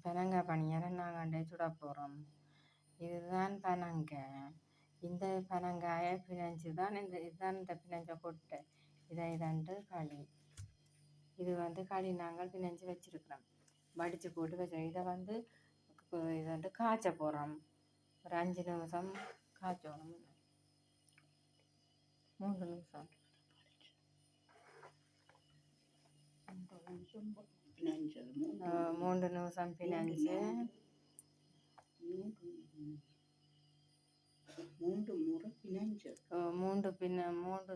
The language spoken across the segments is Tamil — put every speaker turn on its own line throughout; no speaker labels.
பனங்காய் பணியாரம் நாங்கள் சுட போகிறோம். இதுதான் பனங்காய். இந்த பனங்காயை பிணைஞ்சு தான் இதுதான் இந்த பிணைஞ்ச கொட்டை. இதை களி. இது களி நாங்கள் பிணைஞ்சு வச்சிருக்கிறோம். வடித்து போட்டு வச்சோம். இதை காய்ச்ச போகிறோம். ஒரு 5 நிமிஷம் காய்ச்சணும். 3 நிமிஷம் பிணைஞ்சு 3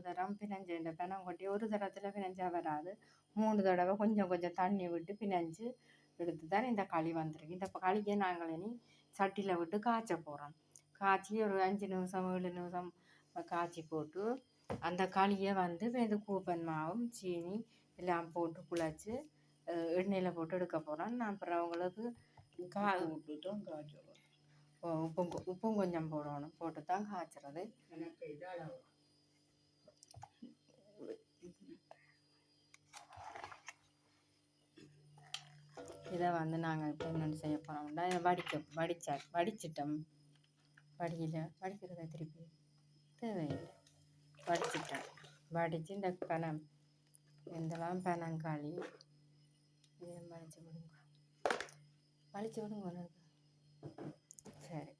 தரம் பிணைஞ்சு. இந்த பெனங்கொட்டி ஒரு தரத்தில் பிணைஞ்சா வராது. 3 தடவை கொஞ்சம் கொஞ்சம் தண்ணி விட்டு பிணைஞ்சு எடுத்து தான் இந்த களி வந்திருக்கு. இந்த களியை நாங்கள் இனி சட்டியில் விட்டு காய்ச்ச போகிறோம். காய்ச்சி ஒரு 5 நிமிஷம் 7 நிமிஷம் காய்ச்சி போட்டு அந்த களியை இந்த கூப்பன் மாவும் சீனி எல்லாம் போட்டு குழச்சி எண்ணெயில் போட்டு எடுக்க போகிறோம். நான் அப்புறம் அவங்களுக்கு உப்பும் கொஞ்சம் போடணும். போட்டு தான் காய்ச்சறது. இதை நாங்கள் இப்போ என்னென்னு செய்ய போகிறோம்னா வடிச்சிட்டோம். வடிக்கிறத திருப்பி தேவையில்லை. வடிச்சிட்டேன். வடித்து இந்த இதெல்லாம் பனங்காளி இதை வலிச்சு விடுங்க. சரி,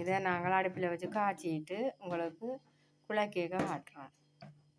இதை நாங்கள் அடுப்பில் வச்சு காய்ச்சிட்டு உங்களுக்கு குழக்கேக்க காட்டுறோம்.